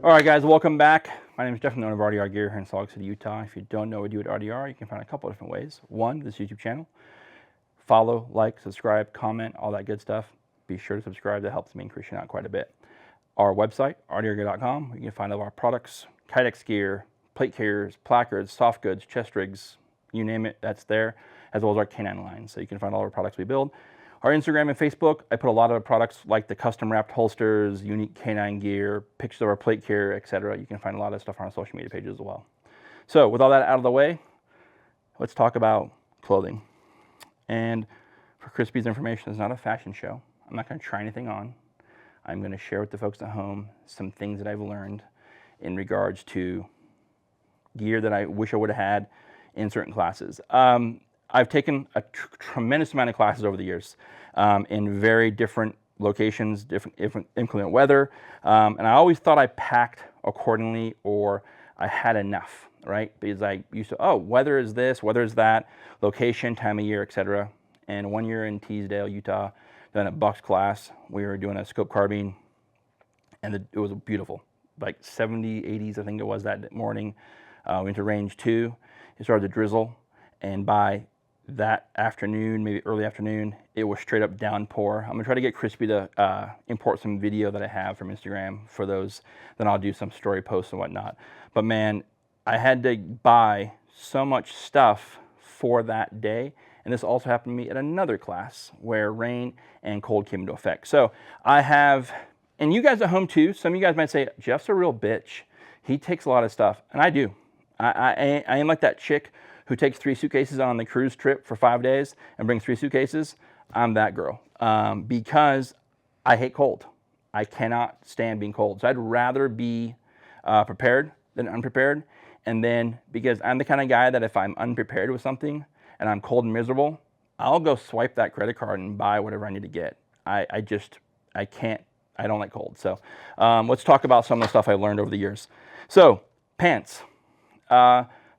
All right, guys, welcome back. My name is Jeff, the owner of RDR Gear here in Salt Lake City, Utah. If you don't know what we do at RDR, you can find a couple of different ways. One, this YouTube channel. Follow, like, subscribe, comment, all that good stuff. Be sure to subscribe. That helps me increase out quite a bit. Our website, rdrgear.com. You can find all our products, Kydex gear, plate carriers, placards, soft goods, chest rigs, you name it, that's there, as well as our canine line. So you can find all our products we build. Our Instagram and Facebook, I put a lot of products like the custom wrapped holsters, unique canine gear, pictures of our plate carrier, etc. You can find a lot of stuff on our social media pages as well. So with all that out of the way, let's talk about clothing. And for Crispy's information, it's not a fashion show. I'm not going to try anything on. I'm going to share with the folks at home some things that I've learned in regards to gear that I wish I would have had in certain classes. I've taken a tremendous amount of classes over the years in very different locations, different inclement weather, and I always thought I packed accordingly or I had enough, right? Because I used to, oh, weather is this, weather is that, location, time of year, etc. And one year in Teasdale, Utah, then a Bucks class, we were doing a scope carbine, and it was beautiful, like 70, 80s, I think it was that morning. We went to range 2, it started to drizzle, and by that afternoon, maybe early afternoon, it was straight up downpour. I'm gonna try to get Crispy to import some video that I have from Instagram for those. Then I'll do some story posts and whatnot. But man, I had to buy so much stuff for that day. And this also happened to me at another class where rain and cold came into effect. So I have, and you guys at home too, some of you guys might say, Jeff's a real bitch. He takes a lot of stuff, and I do. I am like that chick who takes 3 suitcases on the cruise trip for 5 days and brings 3 suitcases. I'm that girl because I hate cold. I cannot stand being cold. So I'd rather be prepared than unprepared. And then because I'm the kind of guy that if I'm unprepared with something and I'm cold and miserable, I'll go swipe that credit card and buy whatever I need to get. I don't like cold. So let's talk about some of the stuff I learned over the years. So pants.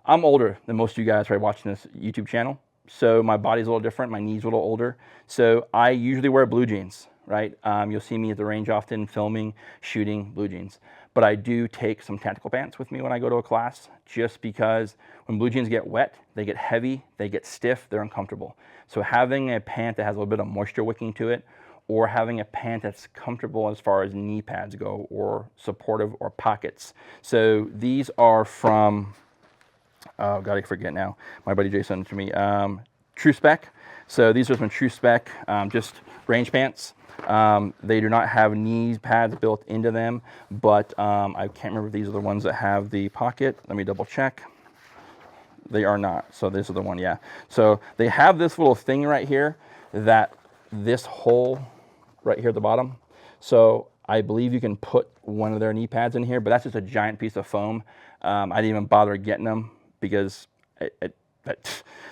I'm older than most of you guys right watching this YouTube channel, so my body's a little different, my knees a little older, so I usually wear blue jeans, right? You'll see me at the range often filming, shooting blue jeans, but I do take some tactical pants with me when I go to a class, just because when blue jeans get wet, they get heavy, they get stiff, they're uncomfortable. So having a pant that has a little bit of moisture wicking to it, or having a pant that's comfortable as far as knee pads go, or supportive, or pockets. So these are from, oh God, I forget now. My buddy Jason sent it to me. True Spec. So these are some True Spec, just range pants. They do not have knee pads built into them, but I can't remember if these are the ones that have the pocket. Let me double check. They are not. So this is the one, yeah. So they have this little thing right here, that this hole right here at the bottom. So I believe you can put one of their knee pads in here, but that's just a giant piece of foam. I didn't even bother getting them, because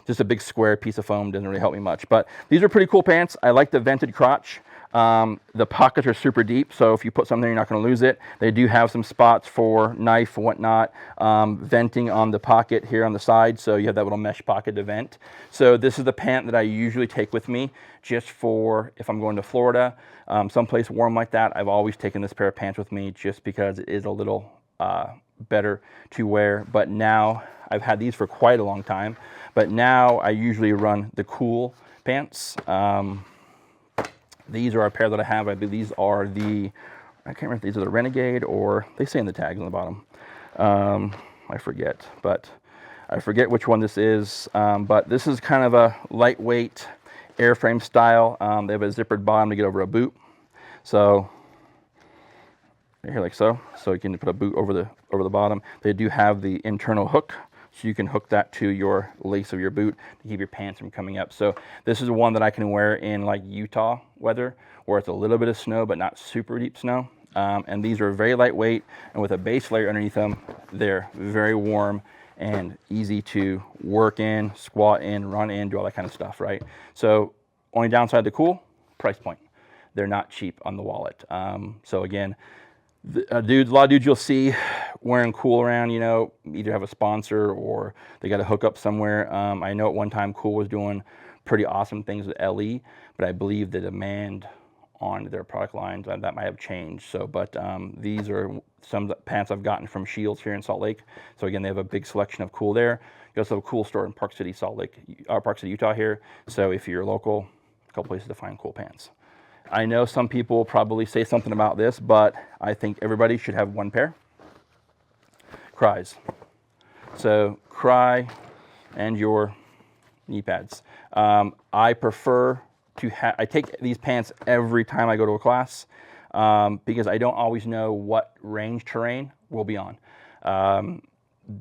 just a big square piece of foam doesn't really help me much. But these are pretty cool pants. I like the vented crotch. The pockets are super deep, so if you put something, you're not going to lose it. They do have some spots for knife and whatnot, venting on the pocket here on the side, so you have that little mesh pocket to vent. So this is the pant that I usually take with me, just for if I'm going to Florida, someplace warm like that. I've always taken this pair of pants with me, just because it is a little better to wear. But now, I've had these for quite a long time, but now I usually run the Cool pants. These are a pair that I have. I believe these are the, I can't remember if these are the Renegade, or they say in the tags on the bottom. I forget which one this is, but this is kind of a lightweight airframe style. They have a zippered bottom to get over a boot. So here, like so you can put a boot over the bottom. They do have the internal hook, so you can hook that to your lace of your boot to keep your pants from coming up. So this is one that I can wear in like Utah weather, where it's a little bit of snow but not super deep snow. And these are very lightweight, and with a base layer underneath them, they're very warm and easy to work in, squat in, run in, do all that kind of stuff, right? So only downside to Cool, price point. They're not cheap on the wallet. So again, a lot of dudes you'll see wearing Cool around, you know, either have a sponsor or they got to hook up somewhere. I know at one time Cool was doing pretty awesome things with LE, but I believe the demand on their product lines. That might have changed. So, but these are some pants I've gotten from Shields here in Salt Lake. So again, they have a big selection of cool there. You also have a cool store in Park City, Park City, Utah here. So if you're local, a couple places to find cool pants. I know some people will probably say something about this, but I think everybody should have one pair. Cries. So Cry and your knee pads. I prefer to have, I take these pants every time I go to a class because I don't always know what range terrain we'll be on.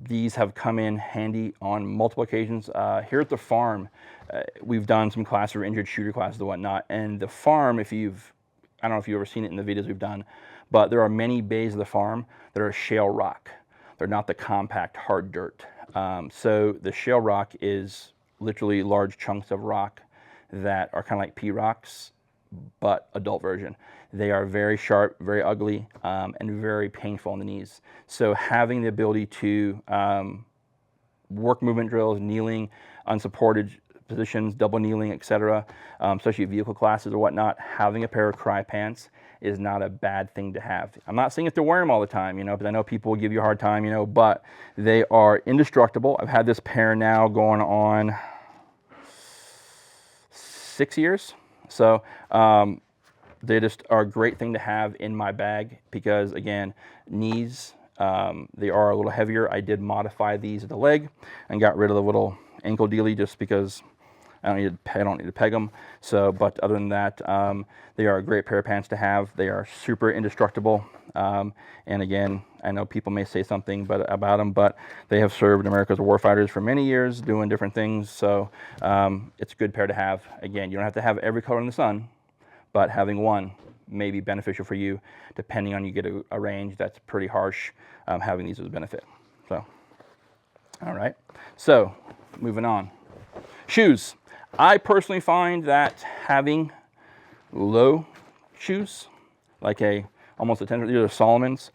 These have come in handy on multiple occasions. Here at the farm, we've done some classes or injured shooter classes and whatnot. And the farm, I don't know if you've ever seen it in the videos we've done, but there are many bays of the farm that are shale rock. They're not the compact hard dirt. So the shale rock is literally large chunks of rock that are kind of like pea rocks, but adult version. They are very sharp, very ugly, and very painful on the knees. So having the ability to work movement drills, kneeling, unsupported positions, double kneeling, etc., especially vehicle classes or whatnot, having a pair of Cry pants is not a bad thing to have. I'm not saying if to wear them all the time, because I know people will give you a hard time, but they are indestructible. I've had this pair now going on 6 years. So they just are a great thing to have in my bag because, again, knees, they are a little heavier. I did modify these at the leg and got rid of the little ankle dealie just because I don't need to peg them. So, but other than that, they are a great pair of pants to have. They are super indestructible. And again, I know people may say something about them, but they have served America's warfighters for many years doing different things. So it's a good pair to have. Again, you don't have to have every color in the sun, but having one may be beneficial for you depending on you get a range that's pretty harsh. Having these is a benefit. So, all right. So moving on. Shoes. I personally find that having low shoes, like almost a 10, these are Solomon's.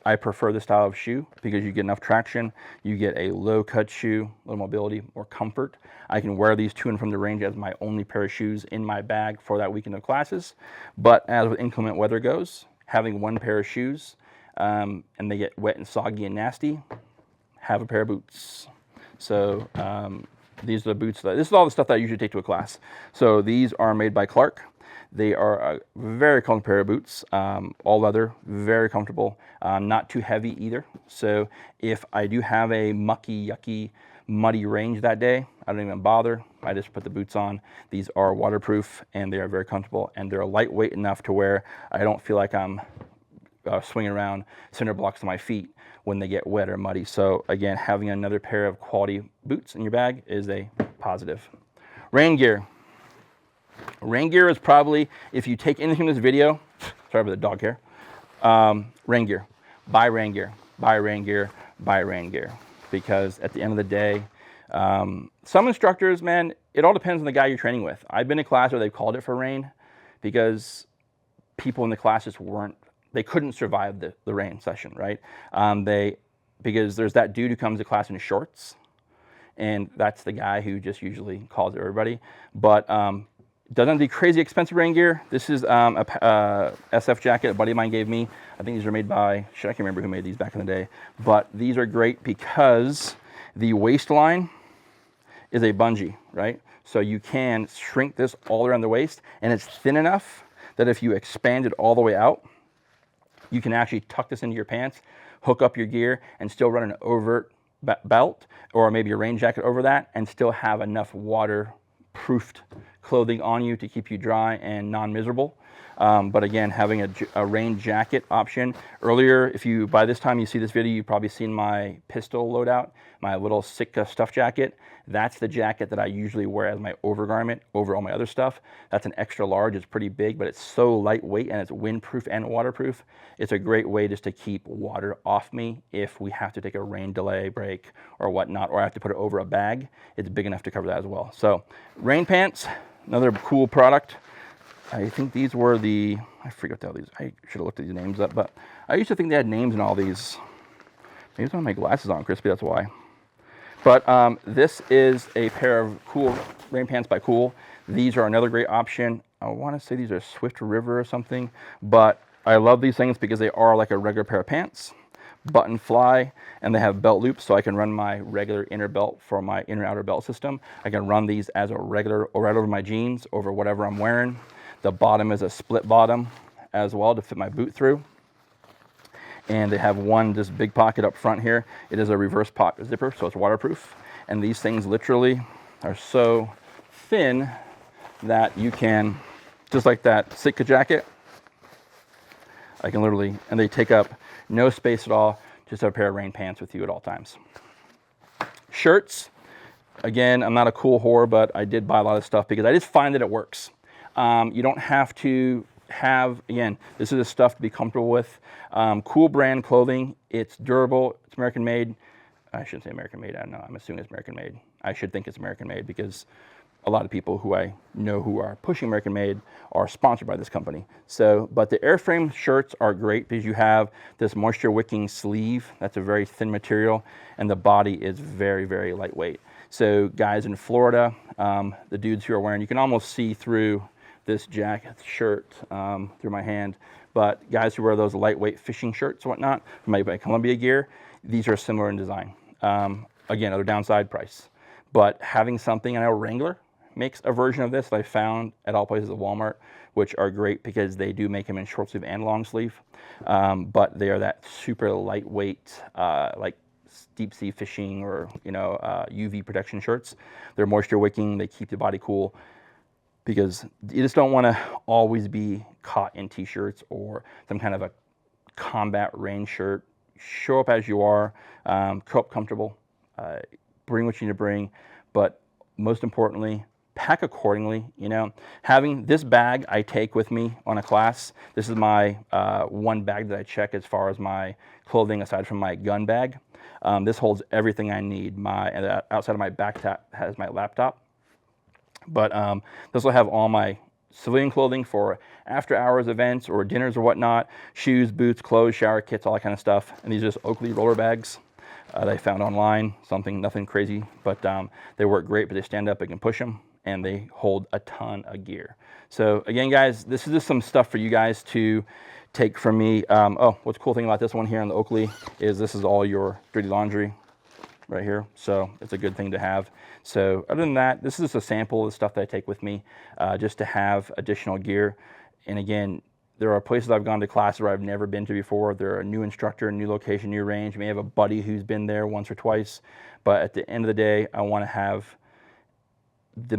I prefer this style of shoe because you get enough traction. You get a low cut shoe, little mobility, more comfort. I can wear these to and from the range as my only pair of shoes in my bag for that weekend of classes. But as with inclement weather goes, having one pair of shoes and they get wet and soggy and nasty, have a pair of boots. So these are the boots. This is all the stuff that I usually take to a class. So these are made by Clark. They are a very comfortable pair of boots, all leather, very comfortable, not too heavy either. So if I do have a mucky, yucky, muddy range that day, I don't even bother. I just put the boots on. These are waterproof and they are very comfortable and they're lightweight enough to where I don't feel like I'm swinging around cinder blocks to my feet when they get wet or muddy. So again, having another pair of quality boots in your bag is a positive. Rain gear. Rain gear is probably, if you take anything in this video, sorry about the dog hair, rain gear. Buy rain gear, buy rain gear, buy rain gear. Because at the end of the day, some instructors, man, it all depends on the guy you're training with. I've been in a class where they've called it for rain because people in the classes they couldn't survive the rain session, right? Because there's that dude who comes to class in shorts, and that's the guy who just usually calls it everybody. But doesn't have to be crazy expensive rain gear. This is a SF jacket a buddy of mine gave me. I think these are made by, I can't remember who made these back in the day. But these are great because the waistline is a bungee, right? So you can shrink this all around the waist, and it's thin enough that if you expand it all the way out, you can actually tuck this into your pants, hook up your gear, and still run an overt belt, or maybe a rain jacket over that, and still have enough waterproofed clothing on you to keep you dry and non-miserable. But again, having a rain jacket option. Earlier, by this time you see this video, you've probably seen my pistol loadout, my little Sitka stuff jacket. That's the jacket that I usually wear as my overgarment over all my other stuff. That's an extra large. It's pretty big, but it's so lightweight and it's windproof and waterproof. It's a great way just to keep water off me if we have to take a rain delay break or whatnot, or I have to put it over a bag. It's big enough to cover that as well. So rain pants, another cool product. I think these were I forget how these, I should have looked at these names up, but I used to think they had names in all these. Maybe it's on my glasses on, Crispy, that's why. But this is a pair of cool rain pants by Cool. These are another great option. I want to say these are Swift River or something, but I love these things because they are like a regular pair of pants, button fly, and they have belt loops, so I can run my regular inner belt for my inner outer belt system. I can run these as a regular or right over my jeans, over whatever I'm wearing. The bottom is a split bottom as well to fit my boot through. And they have this big pocket up front here. It is a reverse pocket zipper, so it's waterproof. And these things literally are so thin that you can, just like that Sitka jacket, I can literally, and they take up no space at all, just have a pair of rain pants with you at all times. Shirts, again, I'm not a cool whore, but I did buy a lot of stuff because I just find that it works. You don't have to have, again, this is the stuff to be comfortable with. Cool brand clothing, it's durable, it's American made. I shouldn't say American made, I don't know, I'm assuming it's American made. I should think it's American made because a lot of people who I know who are pushing American made are sponsored by this company. So, but the airframe shirts are great because you have this moisture wicking sleeve. That's a very thin material, and the body is very, very lightweight. So guys in Florida, the dudes who are wearing, you can almost see through this jacket shirt through my hand, but guys who wear those lightweight fishing shirts and whatnot, from my Columbia gear, these are similar in design. Again, other downside, price. But having something, I know Wrangler makes a version of this that I found at all places at Walmart, which are great because they do make them in short sleeve and long sleeve. But they are that super lightweight, like deep sea fishing or UV protection shirts. They're moisture wicking, they keep the body cool because you just don't want to always be caught in t-shirts or some kind of a combat rain shirt. Show up as you are, show up comfortable, bring what you need to bring, but most importantly, pack accordingly. Having this bag I take with me on a class. This is my one bag that I check as far as my clothing aside from my gun bag. This holds everything I need. Outside of my backpack has my laptop, but this will have all my civilian clothing for after hours events or dinners or whatnot, shoes, boots, clothes, shower kits, all that kind of stuff. And these are just Oakley roller bags that I found online, nothing crazy, but they work great, but they stand up, I can push them, and they hold a ton of gear. So again, guys, this is just some stuff for you guys to take from me. Oh, what's the cool thing about this one here on the Oakley is this is all your dirty laundry right here. So it's a good thing to have. So other than that, this is just a sample of the stuff that I take with me just to have additional gear. And again, there are places I've gone to classes where I've never been to before. They're a new instructor, new location, new range. You may have a buddy who's been there once or twice, but at the end of the day, I want to have the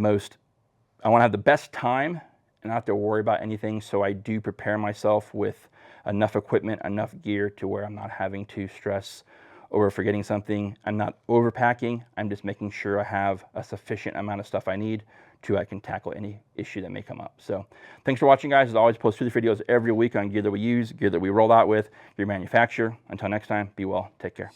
best time and not have to worry about anything. So I do prepare myself with enough equipment, enough gear to where I'm not having to stress over forgetting something. I'm not overpacking. I'm just making sure I have a sufficient amount of stuff I need to I can tackle any issue that may come up. So thanks for watching, guys. As always, post 2 videos every week on gear that we use, gear that we roll out with, gear manufacturer. Until next time, be well, take care.